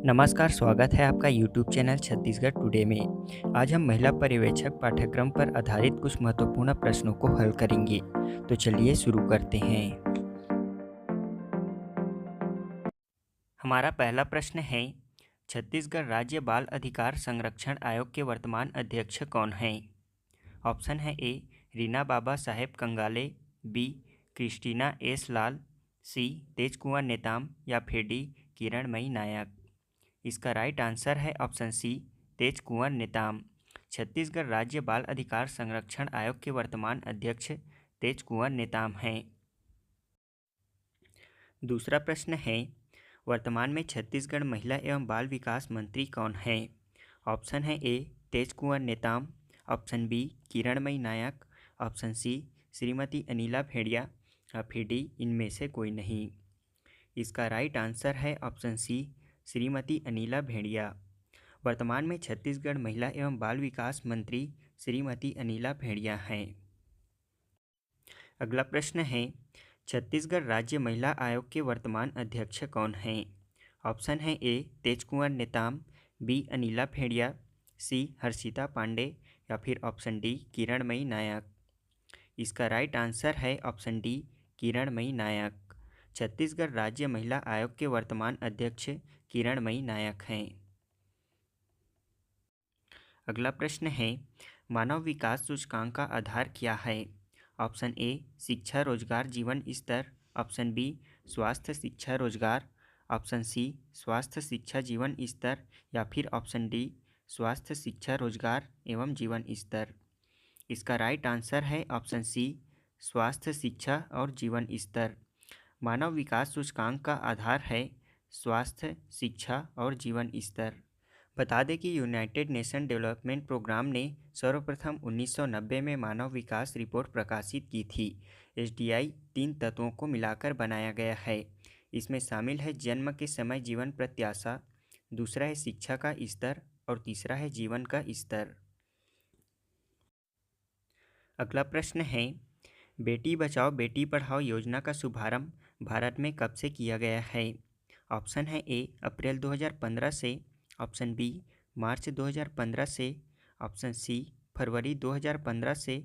नमस्कार, स्वागत है आपका यूट्यूब चैनल छत्तीसगढ़ टुडे में। आज हम महिला पर्यवेक्षक पाठ्यक्रम पर आधारित कुछ महत्वपूर्ण प्रश्नों को हल करेंगे। तो चलिए शुरू करते हैं। हमारा पहला प्रश्न है, छत्तीसगढ़ राज्य बाल अधिकार संरक्षण आयोग के वर्तमान अध्यक्ष कौन हैं? ऑप्शन है ए Reena Baba Saheb Kangale, B Christina S लाल, सी तेज कुंवर नेताम या फिर डी किरणमयी नायक। इसका राइट आंसर है ऑप्शन सी तेज कुंवर नेताम। छत्तीसगढ़ राज्य बाल अधिकार संरक्षण आयोग के वर्तमान अध्यक्ष तेज कुंवर नेताम हैं। दूसरा प्रश्न है, वर्तमान में छत्तीसगढ़ महिला एवं बाल विकास मंत्री कौन हैं? ऑप्शन है ए तेज कुंवर नेताम, ऑप्शन बी किरणमयी नायक, ऑप्शन सी श्रीमती अनिला भेड़िया या फिर डी इनमें से कोई नहीं। इसका राइट आंसर है ऑप्शन सी श्रीमती अनिला भेड़िया। वर्तमान में छत्तीसगढ़ महिला एवं बाल विकास मंत्री श्रीमती अनिला भेड़िया हैं। अगला प्रश्न है, छत्तीसगढ़ राज्य महिला आयोग के वर्तमान अध्यक्ष कौन हैं? ऑप्शन है ए तेज कुंवर नेताम, बी अनिला भेड़िया, सी हर्षिता पांडे या फिर ऑप्शन डी किरणमयी नायक। इसका राइट आंसर है ऑप्शन डी किरणमयी नायक। छत्तीसगढ़ राज्य महिला आयोग के वर्तमान अध्यक्ष किरणमयी नायक हैं। अगला प्रश्न है, मानव विकास सूचकांक का आधार क्या है? ऑप्शन ए शिक्षा रोजगार जीवन स्तर, ऑप्शन बी स्वास्थ्य शिक्षा रोजगार, ऑप्शन सी स्वास्थ्य शिक्षा जीवन स्तर या फिर ऑप्शन डी स्वास्थ्य शिक्षा रोजगार एवं जीवन स्तर। इसका राइट आंसर है ऑप्शन सी स्वास्थ्य शिक्षा और जीवन स्तर। मानव विकास सूचकांक का आधार है स्वास्थ्य, शिक्षा और जीवन स्तर। बता दें कि यूनाइटेड नेशन डेवलपमेंट प्रोग्राम ने सर्वप्रथम 1990 में मानव विकास रिपोर्ट प्रकाशित की थी। एसडीआई 3 तत्वों को मिलाकर बनाया गया है। इसमें शामिल है जन्म के समय जीवन प्रत्याशा, दूसरा है शिक्षा का स्तर और तीसरा है जीवन का स्तर। अगला प्रश्न है, बेटी बचाओ बेटी पढ़ाओ योजना का शुभारंभ भारत में कब से किया गया है? ऑप्शन है ए अप्रैल 2015 से, ऑप्शन बी मार्च 2015 से, ऑप्शन सी फरवरी 2015 से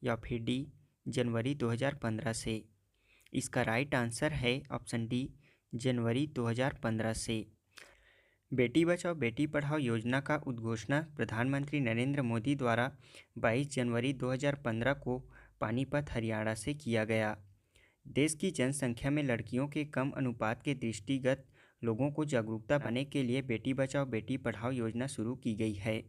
या फिर डी जनवरी 2015 से। इसका राइट आंसर है ऑप्शन डी जनवरी 2015 से। बेटी बचाओ बेटी पढ़ाओ योजना का उद्घोषणा प्रधानमंत्री नरेंद्र मोदी द्वारा 22 जनवरी 2015 को पानीपत हरियाणा से किया गया। देश की जनसंख्या में लड़कियों के कम अनुपात के दृष्टिगत लोगों को जागरूकता बनाने के लिए बेटी बचाओ बेटी पढ़ाओ योजना शुरू की गई है।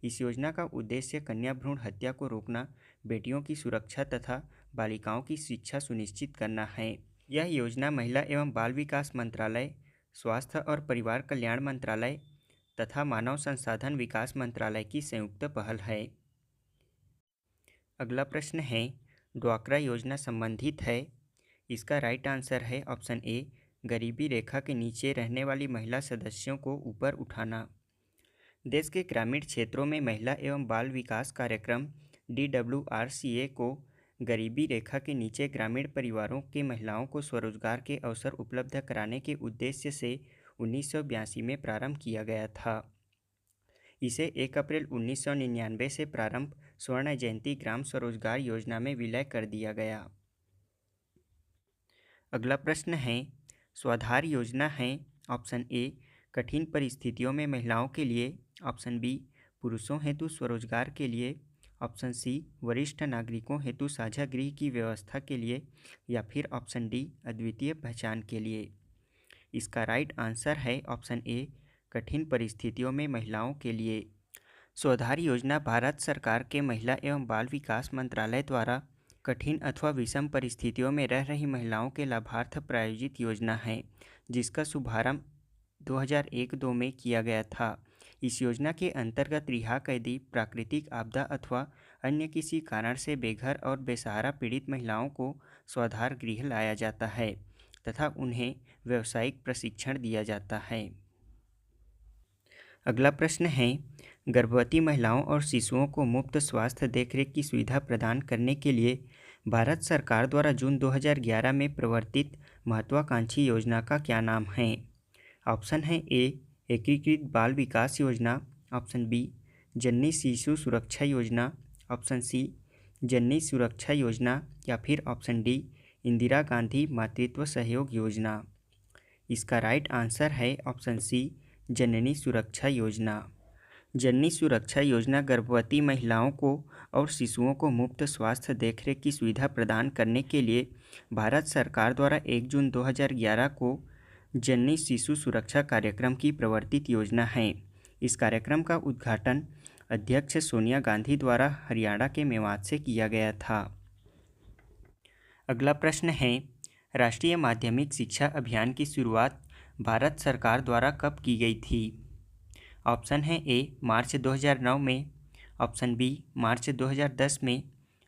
इस योजना का उद्देश्य कन्या भ्रूण हत्या को रोकना, बेटियों की सुरक्षा तथा बालिकाओं की शिक्षा सुनिश्चित करना है। यह योजना महिला एवं बाल विकास मंत्रालय, स्वास्थ्य और परिवार कल्याण मंत्रालय तथा मानव संसाधन विकास मंत्रालय की संयुक्त पहल है। अगला प्रश्न है, ड्वाक्रा योजना संबंधित है। इसका राइट आंसर है ऑप्शन ए गरीबी रेखा के नीचे रहने वाली महिला सदस्यों को ऊपर उठाना। देश के ग्रामीण क्षेत्रों में महिला एवं बाल विकास कार्यक्रम DWRCA को गरीबी रेखा के नीचे ग्रामीण परिवारों के महिलाओं को स्वरोजगार के अवसर उपलब्ध कराने के उद्देश्य से 1982 में प्रारंभ किया गया था। इसे 1 अप्रैल 1999 से प्रारंभ स्वर्ण जयंती ग्राम स्वरोजगार योजना में विलय कर दिया गया। अगला प्रश्न है, स्वाधार योजना है। ऑप्शन ए कठिन परिस्थितियों में महिलाओं के लिए, ऑप्शन बी पुरुषों हेतु स्वरोजगार के लिए, ऑप्शन सी वरिष्ठ नागरिकों हेतु साझा गृह की व्यवस्था के लिए या फिर ऑप्शन डी अद्वितीय पहचान के लिए। इसका राइट आंसर है ऑप्शन ए कठिन परिस्थितियों में महिलाओं के लिए। स्वाधार योजना भारत सरकार के महिला एवं बाल विकास मंत्रालय द्वारा कठिन अथवा विषम परिस्थितियों में रह रही महिलाओं के लाभार्थ प्रायोजित योजना है, जिसका शुभारंभ 2001-2 में किया गया था। इस योजना के अंतर्गत रिहा कैदी, प्राकृतिक आपदा अथवा अन्य किसी कारण से बेघर और बेसहारा पीड़ित महिलाओं को स्वाधार गृह लाया जाता है तथा उन्हें व्यावसायिक प्रशिक्षण दिया जाता है। अगला प्रश्न है, गर्भवती महिलाओं और शिशुओं को मुफ्त स्वास्थ्य देखरेख की सुविधा प्रदान करने के लिए भारत सरकार द्वारा जून 2011 में प्रवर्तित महत्वाकांक्षी योजना का क्या नाम है? ऑप्शन है ए एकीकृत बाल विकास योजना, ऑप्शन बी जननी शिशु सुरक्षा योजना, ऑप्शन सी जननी सुरक्षा योजना या फिर ऑप्शन डी इंदिरा गांधी मातृत्व सहयोग योजना। इसका राइट आंसर है ऑप्शन सी जननी सुरक्षा योजना। जननी सुरक्षा योजना गर्भवती महिलाओं को और शिशुओं को मुफ्त स्वास्थ्य देखरेख की सुविधा प्रदान करने के लिए भारत सरकार द्वारा 1 जून 2011 को जननी शिशु सुरक्षा कार्यक्रम की प्रवर्तित योजना है। इस कार्यक्रम का उद्घाटन अध्यक्ष सोनिया गांधी द्वारा हरियाणा के मेवात से किया गया था। अगला प्रश्न है, राष्ट्रीय माध्यमिक शिक्षा अभियान की शुरुआत भारत सरकार द्वारा कब की गई थी? ऑप्शन है ए मार्च 2009 में, ऑप्शन बी मार्च 2010 में,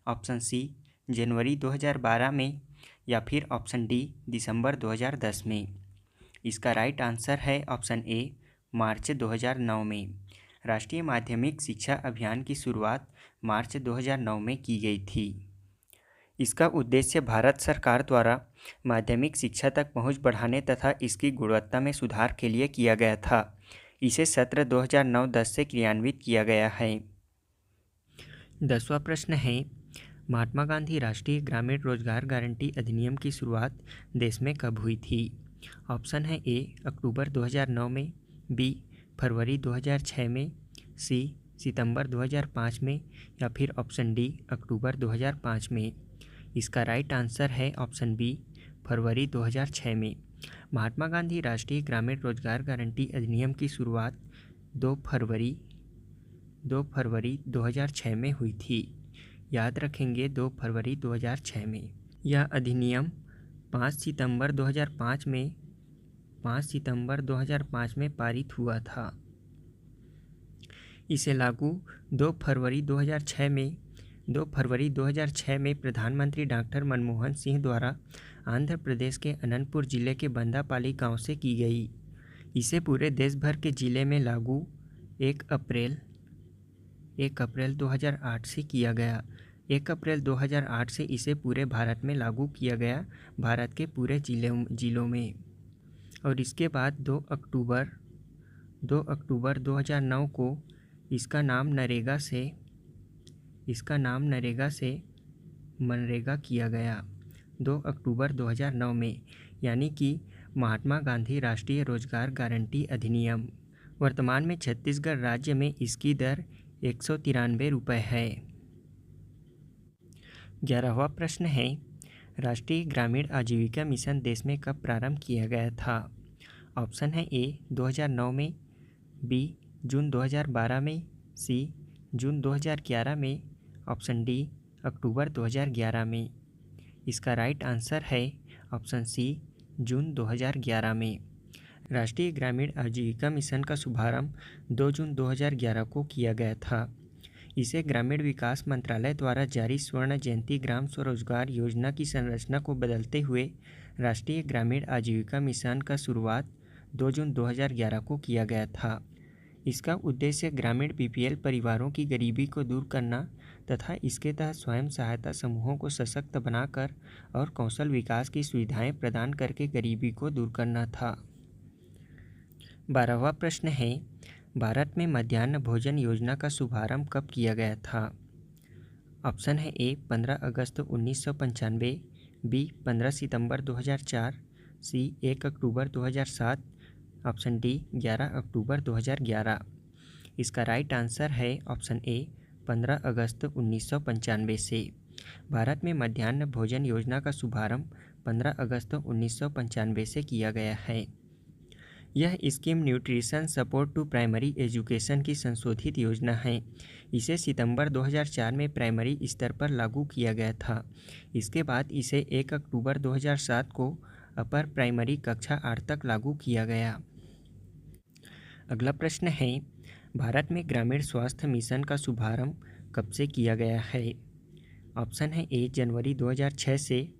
ऑप्शन सी जनवरी 2012 में या फिर ऑप्शन डी दिसंबर 2010 में। इसका राइट आंसर है ऑप्शन ए मार्च 2009 में। राष्ट्रीय माध्यमिक शिक्षा अभियान की शुरुआत मार्च 2009 में की गई थी। इसका उद्देश्य भारत सरकार द्वारा माध्यमिक शिक्षा तक पहुंच बढ़ाने तथा इसकी गुणवत्ता में सुधार के लिए किया गया था। इसे सत्र 2009-10 से क्रियान्वित किया गया है। 10वां प्रश्न है, महात्मा गांधी राष्ट्रीय ग्रामीण रोजगार गारंटी अधिनियम की शुरुआत देश में कब हुई थी? ऑप्शन है ए अक्टूबर 2009 में, बी फरवरी 2006 में, सी सितंबर 2005 में या फिर ऑप्शन डी अक्टूबर 2005 में। इसका राइट आंसर है ऑप्शन बी फरवरी 2006 में। महात्मा गांधी राष्ट्रीय ग्रामीण रोजगार गारंटी अधिनियम की शुरुआत 2 फरवरी 2006 में हुई थी। याद रखेंगे 2 फरवरी 2006 में। यह अधिनियम 5 सितंबर 2005 में पारित हुआ था। इसे लागू 2 फरवरी 2006 में प्रधानमंत्री डॉक्टर मनमोहन सिंह द्वारा आंध्र प्रदेश के अनंतपुर जिले के बंदापाली गांव से की गई। इसे पूरे देश भर के जिले में लागू 1 अप्रैल 2008 से किया गया। 1 अप्रैल 2008 से इसे पूरे भारत में लागू किया गया, भारत के पूरे जिलों में। और इसके बाद 2 अक्टूबर 2009 को इसका नाम नरेगा से मनरेगा किया गया। 2 अक्टूबर 2009 में, यानी कि महात्मा गांधी राष्ट्रीय रोजगार गारंटी अधिनियम। वर्तमान में छत्तीसगढ़ राज्य में इसकी दर 193 रुपये है। 11वां प्रश्न है, राष्ट्रीय ग्रामीण आजीविका मिशन देश में कब प्रारंभ किया गया था? ऑप्शन है ए 2009 में, बी जून 2012 में, सी जून 2011 में, ऑप्शन डी अक्टूबर 2011 में। इसका राइट आंसर है ऑप्शन सी जून 2011 में। राष्ट्रीय ग्रामीण आजीविका मिशन का शुभारंभ 2 जून 2011 को किया गया था। इसे ग्रामीण विकास मंत्रालय द्वारा जारी स्वर्ण जयंती ग्राम स्वरोजगार योजना की संरचना को बदलते हुए राष्ट्रीय ग्रामीण आजीविका मिशन का शुरुआत 2 जून 2011 को किया गया था। इसका उद्देश्य ग्रामीण बीपीएल परिवारों की गरीबी को दूर करना तथा इसके तहत स्वयं सहायता समूहों को सशक्त बनाकर और कौशल विकास की सुविधाएं प्रदान करके गरीबी को दूर करना था। 12वां प्रश्न है, भारत में मध्याह्न भोजन योजना का शुभारंभ कब किया गया था? ऑप्शन है ए 15 अगस्त 1995, बी 15 सितंबर 2004, सी 1 अक्टूबर 2007, ऑप्शन डी 11 अक्टूबर 2011। इसका राइट आंसर है ऑप्शन ए 15 अगस्त 1995 से। भारत में मध्याह्न भोजन योजना का शुभारंभ 15 अगस्त 1995 से किया गया है। यह scheme nutrition support to primary education की संशोधित योजना है। इसे सितंबर 2004 में प्राइमरी स्तर पर लागू किया गया था। इसके बाद इसे 1 अक्टूबर 2007 को अपर प्राइमरी कक्षा 8 तक लागू किया गया। अगला प्रश्न है, भारत में ग्रामीण स्वास्थ्य मिशन का शुभारंभ कब से किया गया है? ऑप्शन है ए जनवरी 2006 से,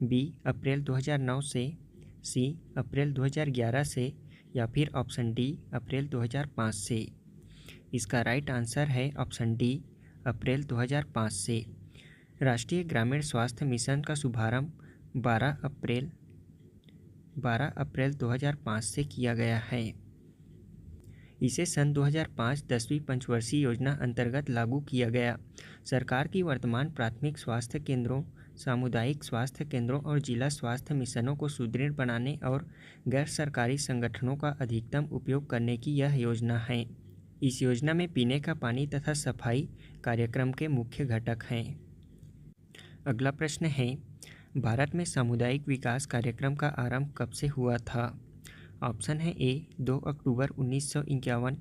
बी अप्रैल 2009 से, सी अप्रैल 2011 से या फिर ऑप्शन डी अप्रैल 2005 से। इसका राइट आंसर है ऑप्शन डी अप्रैल 2005 से। राष्ट्रीय ग्रामीण स्वास्थ्य मिशन का शुभारंभ 12 अप्रैल 2005 से किया गया है। इसे सन 2005 10वीं पंचवर्षीय योजना अंतर्गत लागू किया गया। सरकार की वर्तमान प्राथमिक स्वास्थ्य केंद्रों, सामुदायिक स्वास्थ्य केंद्रों और जिला स्वास्थ्य मिशनों को सुदृढ़ बनाने और गैर सरकारी संगठनों का अधिकतम उपयोग करने की यह योजना है। इस योजना में पीने का पानी तथा सफाई कार्यक्रम के मुख्य घटक हैं। अगला प्रश्न है, भारत में सामुदायिक विकास कार्यक्रम का आरंभ कब से हुआ था? ऑप्शन है ए 2 अक्टूबर 1951,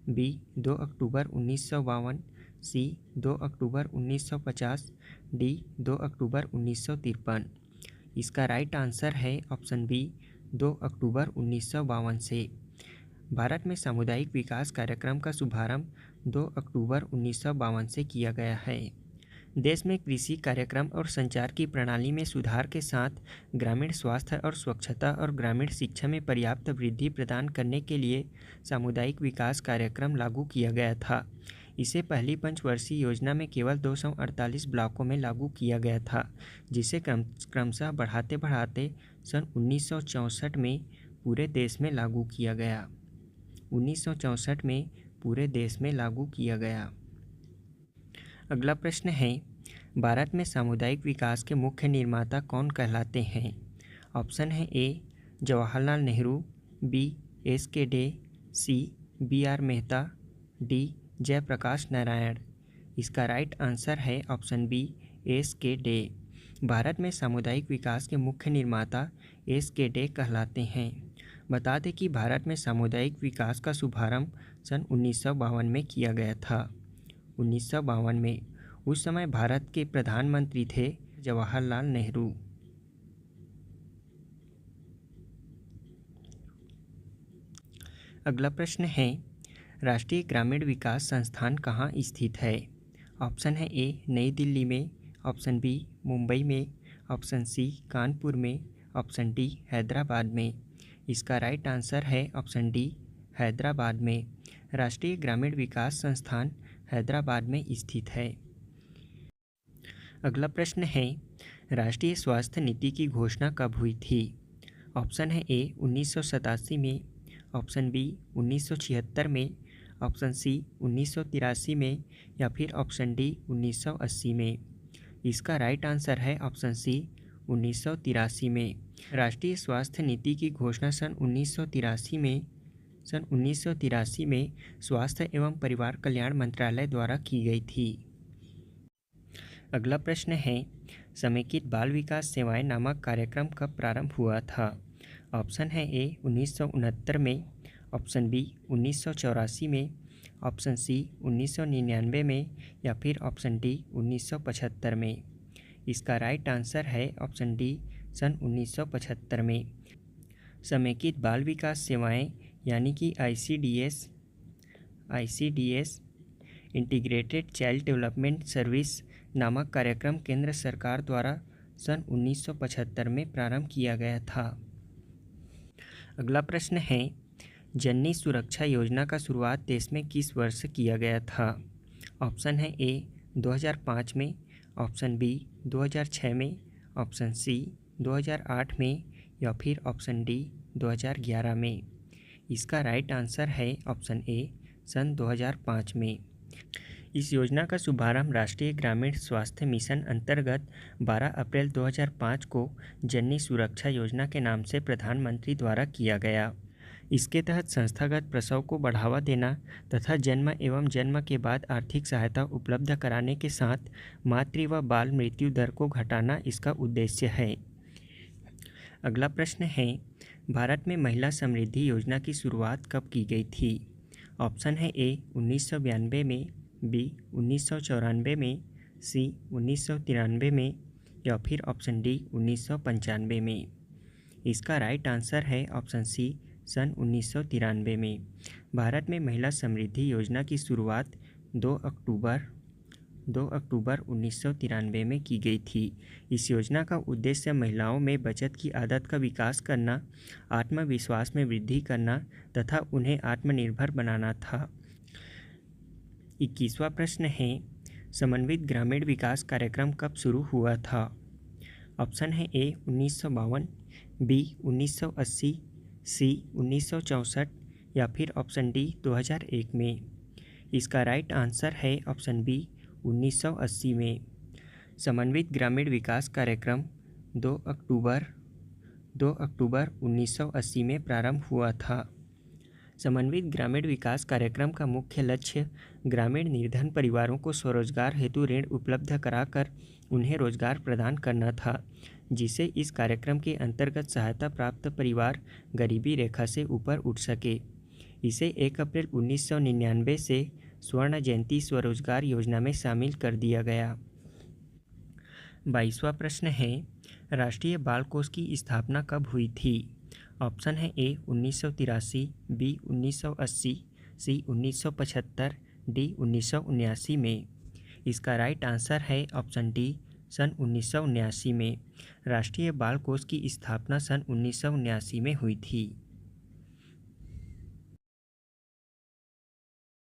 बी 2 अक्टूबर 1952, सी 2 अक्टूबर 1950, डी 2 अक्टूबर 1953। इसका राइट आंसर है ऑप्शन बी 2 अक्टूबर 1952 से। भारत में सामुदायिक विकास कार्यक्रम का शुभारंभ 2 अक्टूबर 1952 से किया गया है। देश में कृषि कार्यक्रम और संचार की प्रणाली में सुधार के साथ ग्रामीण स्वास्थ्य और स्वच्छता और ग्रामीण शिक्षा में पर्याप्त वृद्धि प्रदान करने के लिए सामुदायिक विकास कार्यक्रम लागू किया गया था। इसे पहली पंचवर्षीय योजना में केवल 248 ब्लॉकों में लागू किया गया था, जिसे क्रमशः बढ़ाते बढ़ाते सन 1964 में पूरे देश में लागू किया गया। 1964 में पूरे देश में लागू किया गया। अगला प्रश्न है, भारत में सामुदायिक विकास के मुख्य निर्माता कौन कहलाते हैं? ऑप्शन है A Jawaharlal Nehru, B S K. De, C B R. Mehta, D Jayaprakash Narayan. इसका राइट आंसर है ऑप्शन बी एस.के. डे। भारत में सामुदायिक विकास के मुख्य निर्माता एस.के. डे कहलाते हैं। बता दें कि भारत में सामुदायिक विकास का शुभारंभ सन 1952 में किया गया था। 1952 में। उस समय भारत के प्रधानमंत्री थे जवाहरलाल नेहरू। अगला प्रश्न है, राष्ट्रीय ग्रामीण विकास संस्थान कहाँ स्थित है? ऑप्शन है ए नई दिल्ली में, ऑप्शन बी मुंबई में, ऑप्शन सी कानपुर में, ऑप्शन डी हैदराबाद में। इसका राइट आंसर है ऑप्शन डी हैदराबाद में। राष्ट्रीय ग्रामीण विकास संस्थान हैदराबाद में स्थित है। अगला प्रश्न है, राष्ट्रीय स्वास्थ्य नीति की घोषणा कब हुई थी? ऑप्शन है ए 1987 में, ऑप्शन बी 1976 में, ऑप्शन सी 1983 में या फिर ऑप्शन डी 1980 में। इसका राइट आंसर है ऑप्शन सी 1983 में। राष्ट्रीय स्वास्थ्य नीति की घोषणा सन 1983 में स्वास्थ्य एवं परिवार कल्याण मंत्रालय द्वारा की गई थी। अगला प्रश्न है, समेकित बाल विकास सेवाएं नामक कार्यक्रम कब प्रारंभ हुआ था? ऑप्शन है ए 1969 में, ऑप्शन बी 1984 में, ऑप्शन सी 1999 में या फिर ऑप्शन डी 1975 में। इसका राइट आंसर है ऑप्शन डी सन 1975 में। समेकित बाल विकास सेवाएं यानी कि ICDS integrated child development service नामक कार्यक्रम केंद्र सरकार द्वारा सन 1975 में प्रारंभ किया गया था। अगला प्रश्न है, जननी सुरक्षा योजना का शुरुआत देश में किस वर्ष किया गया था? ऑप्शन है ए 2005 में, ऑप्शन बी 2006 में, ऑप्शन सी 2008 में या फिर ऑप्शन डी 2011 में। इसका राइट आंसर है ऑप्शन ए सन 2005 में। इस योजना का शुभारंभ राष्ट्रीय ग्रामीण स्वास्थ्य मिशन अंतर्गत 12 अप्रैल 2005 को जननी सुरक्षा योजना के नाम से प्रधानमंत्री द्वारा किया गया। इसके तहत संस्थागत प्रसव को बढ़ावा देना तथा जन्म एवं जन्म के बाद आर्थिक सहायता उपलब्ध कराने के साथ मातृ व बाल मृत्यु दर को घटाना इसका उद्देश्य है। अगला प्रश्न है, भारत में महिला समृद्धि योजना की शुरुआत कब की गई थी? ऑप्शन है ए 1992 में, बी 1994 में, सी 1993 में या फिर ऑप्शन डी 1995 में। इसका राइट आंसर है ऑप्शन सी सन 1993 में। भारत में महिला समृद्धि योजना की शुरुआत 2 अक्टूबर 1993 में की गई थी। इस योजना का उद्देश्य महिलाओं में बचत की आदत का विकास करना, आत्मविश्वास में वृद्धि करना तथा उन्हें आत्मनिर्भर बनाना था। 21वां प्रश्न है, समन्वित ग्रामीण विकास कार्यक्रम कब शुरू हुआ था? ऑप्शन है ए 1952, बी 1980, सी 1964 या फिर ऑप्शन डी 2001 में। इसका राइट आंसर है ऑप्शन बी 1980 में। समन्वित ग्रामीण विकास कार्यक्रम 2 अक्टूबर 1980 में प्रारंभ हुआ था। समन्वित ग्रामीण विकास कार्यक्रम का मुख्य लक्ष्य ग्रामीण निर्धन परिवारों को स्वरोजगार हेतु ऋण उपलब्ध कराकर उन्हें रोजगार प्रदान करना था, जिससे इस कार्यक्रम के अंतर्गत सहायता प्राप्त परिवार गरीबी रेखा से ऊपर उठ सके। इसे 1 अप्रैल 1999 से स्वर्ण जयंती स्वरोजगार योजना में शामिल कर दिया गया। 22वां प्रश्न है, राष्ट्रीय बाल कोष की स्थापना कब हुई थी? ऑप्शन है ए 1983, बी 1980, सी 1975, डी 1979 में। इसका राइट आंसर है ऑप्शन डी सन 1979 में। राष्ट्रीय बाल कोष की स्थापना सन 1979 में हुई थी।